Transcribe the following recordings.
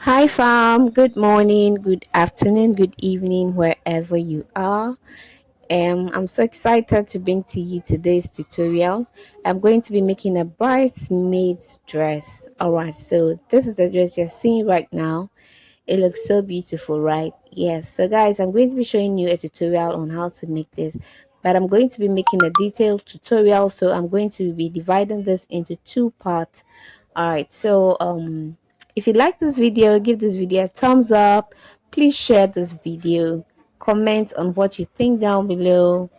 Hi, fam. Good morning, good afternoon, good evening, wherever you are. I'm so excited to bring to you today's tutorial. I'm going to be making a bridesmaid's dress. All right, so this is the dress you're seeing right now. It looks so beautiful, right? Yes. So, guys, I'm going to be showing you a tutorial on how to make this, but I'm going to be making a detailed tutorial. So, I'm going to be dividing this into two parts. All right. So, if you like this video, give this video a thumbs up. Please share this video. Comment on what you think down below.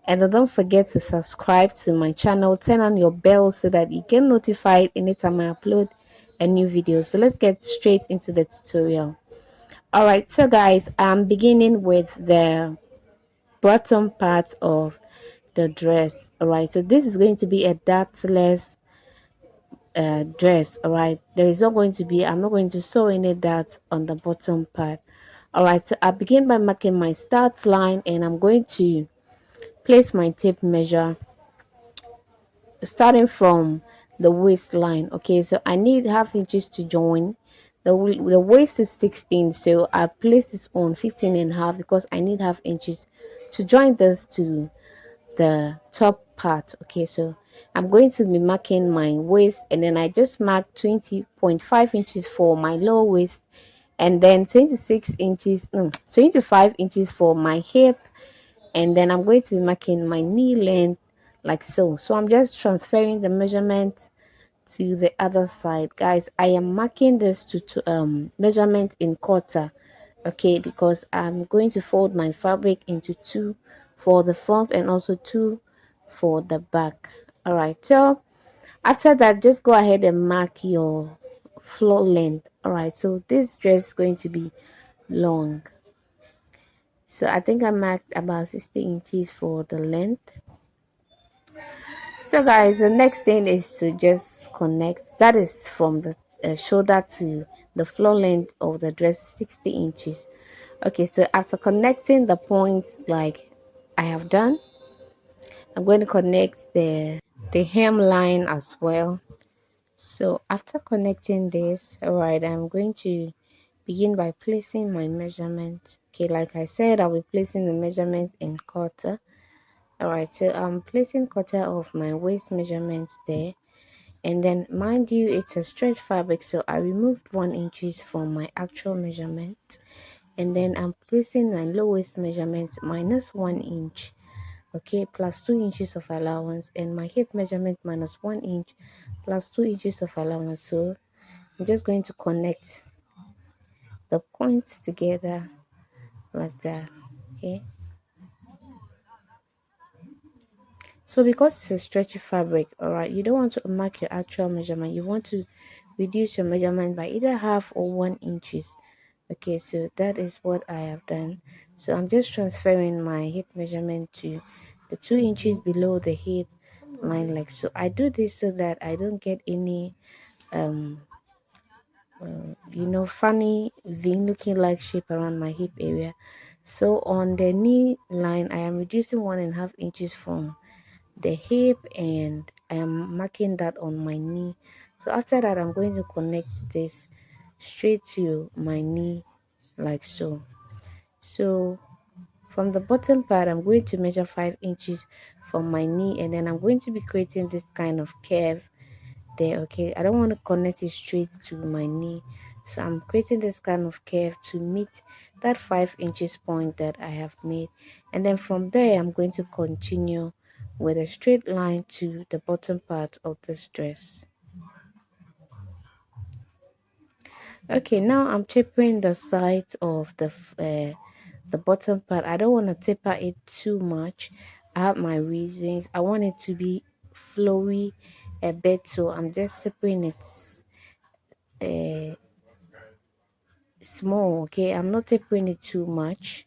And then don't forget to subscribe to my channel. Turn on your bell so that you get notified anytime I upload a new video. So let's get straight into the tutorial. All right, so guys, I'm beginning with the bottom part of the dress. All right, so this is going to be a dartless dress. All right, there is not going to be, I'm not going to sew any darts on the bottom part. All right, so I begin by marking my start line, and I'm going to place my tape measure starting from the waistline. Okay, so I need half inches to join. The waist is 16, so I place this on 15 and a half because I need half inches to join this to the top part. Okay, so I'm going to be marking my waist, and then I just mark 20.5 inches for my lower waist, and then 26 inches 25 inches for my hip, and then I'm going to be marking my knee length like so. I'm just transferring the measurement to the other side. Guys, I am marking this to measurement in quarter, okay, because I'm going to fold my fabric into two for the front and also two for the back. All right, so after that, just go ahead and mark your floor length. All right, so this dress is going to be long, so I think I marked about 60 inches for the length. So guys, the next thing is to just connect. That is from the shoulder to the floor length of the dress, 60 inches. Okay, so after connecting the points like I have done, I'm going to connect the hemline as well. So after connecting this, all right, I'm going to begin by placing my measurement. Okay, like I said, I'll be placing the measurement in quarter. All right, so I'm placing quarter of my waist measurements there, and then mind you, it's a stretch fabric, so I removed 1 inches from my actual measurement, and then I'm placing my lowest measurement minus 1 inch, okay, plus 2 inches of allowance, and my hip measurement minus 1 inch plus 2 inches of allowance. So I'm just going to connect the points together like that. Okay, so because it's a stretchy fabric, all right, you don't want to mark your actual measurement. You want to reduce your measurement by either half or 1 inches. Okay, so that is what I have done. So I'm just transferring my hip measurement to the 2 inches below the hip line like so. I do this so that I don't get any um funny vein looking like shape around my hip area. So on the knee line, I am reducing 1.5 inches from the hip, and I am marking that on my knee. So after that, I'm going to connect this straight to my knee like so. So from the bottom part, I'm going to measure 5 inches from my knee, and then I'm going to be creating this kind of curve there. Okay, I don't want to connect it straight to my knee, so I'm creating this kind of curve to meet that 5 inches point that I have made, and then from there I'm going to continue with a straight line to the bottom part of this dress. Okay, now I'm tapering the sides of the bottom part. I don't want to taper it too much. I have my reasons. I want it to be flowy a bit, so I'm just tapering it uh, small. Okay, I'm not tapering it too much.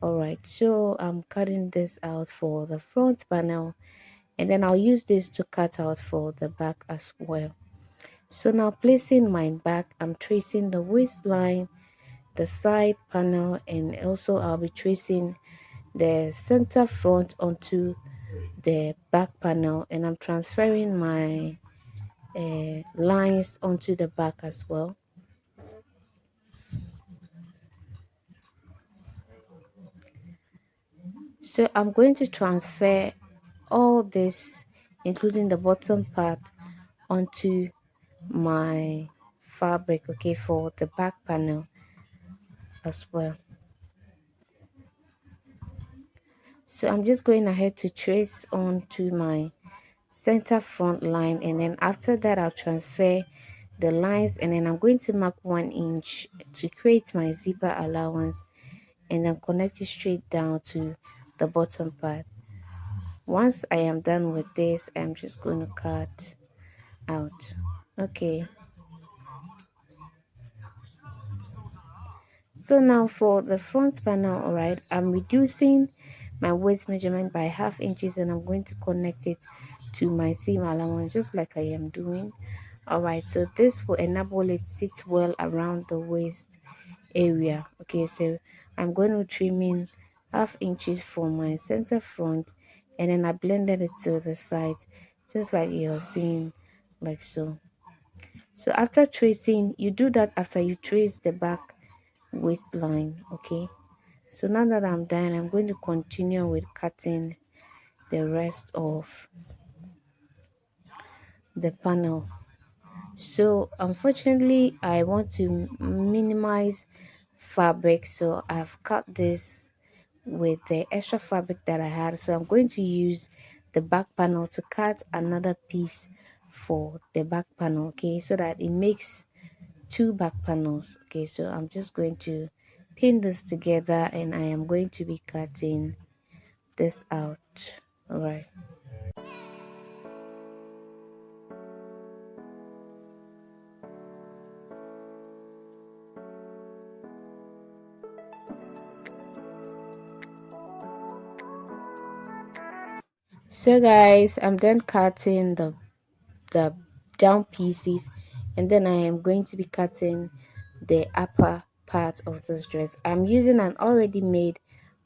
All right, so I'm cutting this out for the front panel, and then I'll use this to cut out for the back as well. So now placing my back, I'm tracing the waistline, the side panel, and also I'll be tracing the center front onto the back panel, and I'm transferring my lines onto the back as well. So I'm going to transfer all this, including the bottom part, onto my fabric, okay, for the back panel as well. So I'm just going ahead to trace onto my center front line, and then after that I'll transfer the lines, and then I'm going to mark 1 inch to create my zipper allowance, and then connect it straight down to the bottom part. Once I am done with this, I'm just going to cut out. Okay, so now for the front panel, all right, I'm reducing my waist measurement by 1/2 inches, and I'm going to connect it to my seam allowance just like I am doing. All right, so this will enable it sit well around the waist area. Okay, so I'm going to trim in 1/2 inches from my center front, and then I blended it to the sides just like you're seeing, like so. So after tracing, you do that after you trace the back waistline. Okay, so now that I'm done, I'm going to continue with cutting the rest of the panel. So unfortunately I want to minimize fabric, so I've cut this with the extra fabric that I had. So I'm going to use the back panel to cut another piece for the back panel, okay, so that it makes two back panels. Okay, so I'm just going to pin this together, and I am going to be cutting this out. All right. So guys, I'm done cutting the down pieces, and then I am going to be cutting the upper part of this dress. I'm using an already made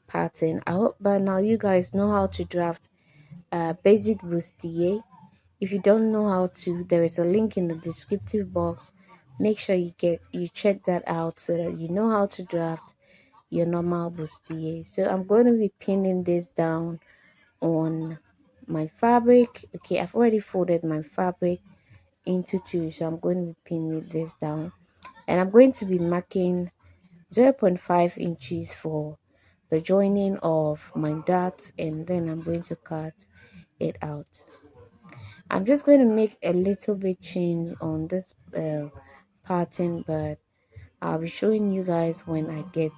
pattern. I hope by now you guys know how to draft basic bustier. If you don't know how to, there is a link in the descriptive box. Make sure you check that out so that you know how to draft your normal bustier. So I'm going to be pinning this down on my fabric. Okay, I've already folded my fabric into two, so I'm going to be pinning this down, and I'm going to be marking 0.5 inches for the joining of my dots, and then I'm going to cut it out. I'm just going to make a little bit change on this pattern, but I'll be showing you guys when I get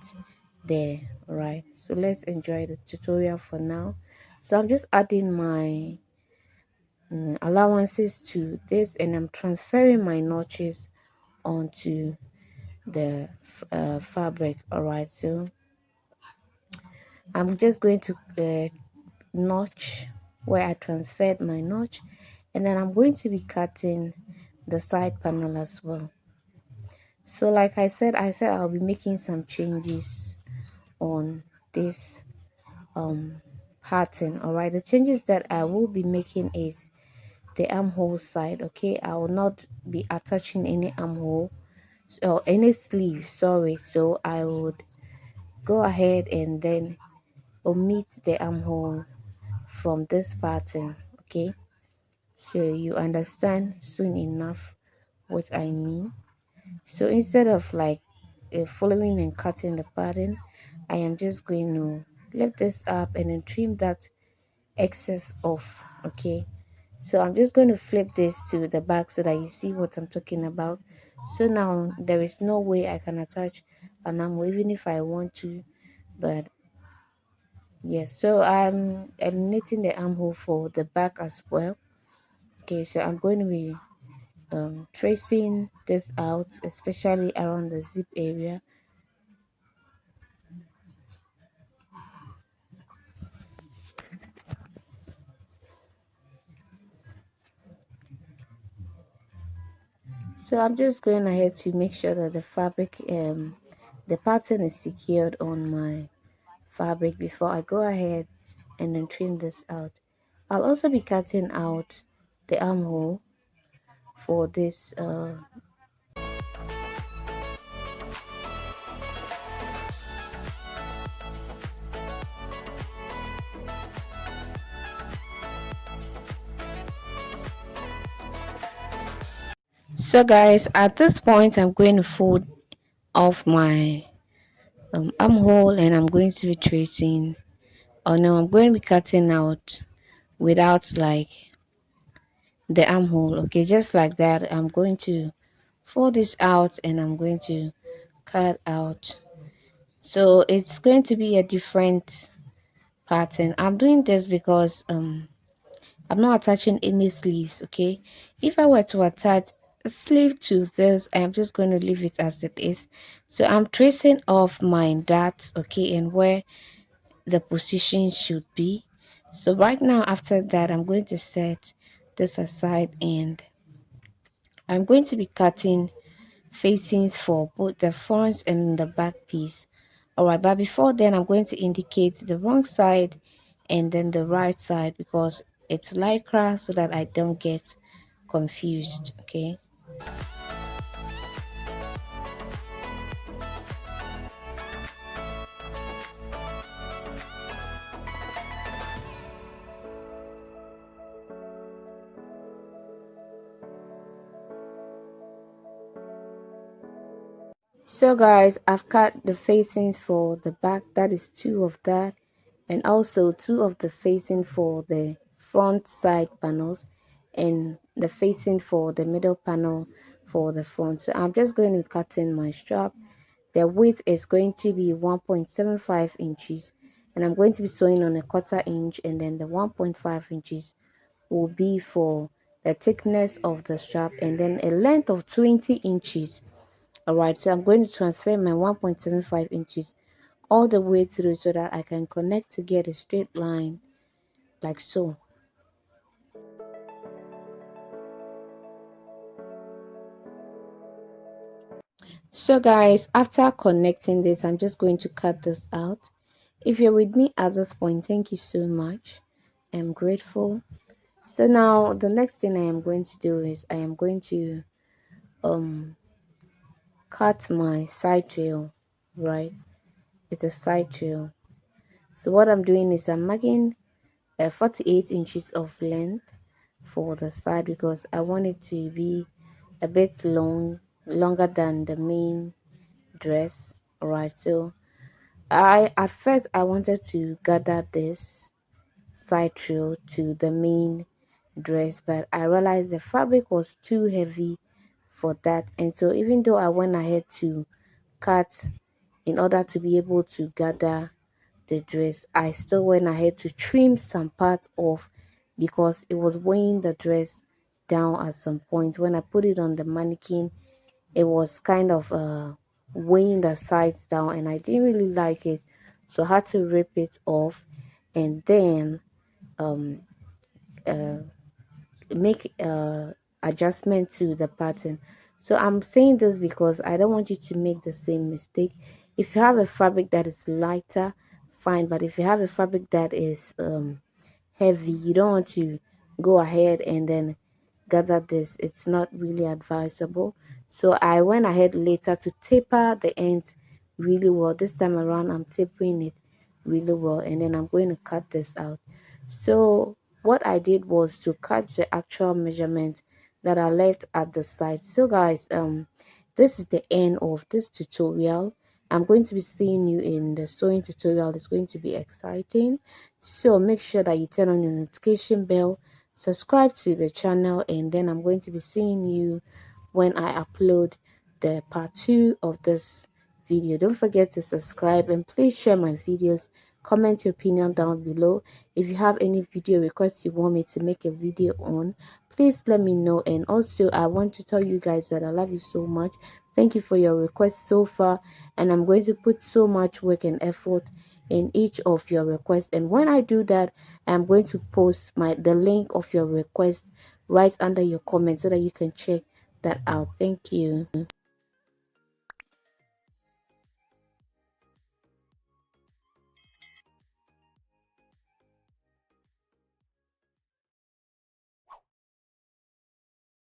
there. All right, so let's enjoy the tutorial for now. So I'm just adding my allowances to this, and I'm transferring my notches onto the fabric. All right, so I'm just going to notch where I transferred my notch, and then I'm going to be cutting the side panel as well. So like I said I'll be making some changes on this pattern. All right, the changes that I will be making is the armhole side. Okay, I will not be attaching any armhole or any sleeve, sorry. So I would go ahead and then omit the armhole from this pattern. Okay, so you understand soon enough what I mean. So instead of like following and cutting the pattern, I am just going to lift this up and then trim that excess off. Okay, so I'm just going to flip this to the back so that you see what I'm talking about. So now there is no way I can attach an armhole even if I want to, but yes, so I'm eliminating the armhole for the back as well. Okay, so I'm going to be tracing this out, especially around the zip area. So I'm just going ahead to make sure that the fabric the pattern is secured on my fabric before I go ahead and then trim this out. I'll also be cutting out the armhole for this So guys, at this point I'm going to fold off my armhole, and I'm going to be tracing, oh no, I'm going to be cutting out without like the armhole. Okay, just like that. I'm going to fold this out and I'm going to cut out. So it's going to be a different pattern. I'm doing this because I'm not attaching any sleeves. Okay, if I were to attach a sleeve to this, I'm just going to leave it as it is. So I'm tracing off my dots, okay, and where the position should be. So right now, after that, I'm going to set this aside, and I'm going to be cutting facings for both the front and the back piece. All right, but before then, I'm going to indicate the wrong side and then the right side, because it's lycra, so that I don't get confused. Okay. So guys, I've cut the facings for the back, that is two of that, and also two of the facing for the front side panels, and the facing for the middle panel for the front. So I'm just going to cut in my strap. The width is going to be 1.75 inches, and I'm going to be sewing on a 1/4 inch, and then the 1.5 inches will be for the thickness of the strap, and then a length of 20 inches. All right, so I'm going to transfer my 1.75 inches all the way through so that I can connect to get a straight line like so. So guys, after connecting this, I'm just going to cut this out. If you're with me at this point, thank you so much. I'm grateful. So now the next thing I am going to do is I am going to um cut my side trail, right? It's a side trail. So what I'm doing is I'm marking 48 inches of length for the side, because I want it to be a bit longer than the main dress. All right, so I at first I wanted to gather this side trail to the main dress, but I realized the fabric was too heavy for that, and so even though I went ahead to cut in order to be able to gather the dress, I still went ahead to trim some parts off, because it was weighing the dress down at some point. When I put it on the mannequin, it was kind of weighing the sides down, and I didn't really like it, so I had to rip it off, and then um uh make adjustment to the pattern. So I'm saying this because I don't want you to make the same mistake. If you have a fabric that is lighter, fine, but if you have a fabric that is heavy, you don't want to go ahead and then gather this. It's not really advisable. So I went ahead later to taper the ends really well. This time around I'm tapering it really well, and then I'm going to cut this out. So what I did was to cut the actual measurement that are left at the side. So guys, this is the end of this tutorial. I'm going to be seeing you in the sewing tutorial. It's going to be exciting, so make sure that you turn on your notification bell, subscribe to the channel, and then I'm going to be seeing you when I upload the part 2 of this video. Don't forget to subscribe, and please share my videos. Comment your opinion down below. If you have any video requests you want me to make a video on, please let me know. And also I want to tell you guys that I love you so much. Thank you for your requests so far, and I'm going to put so much work and effort in each of your requests, and when I do that, I'm going to post the link of your request right under your comment so that you can check that out. Thank you.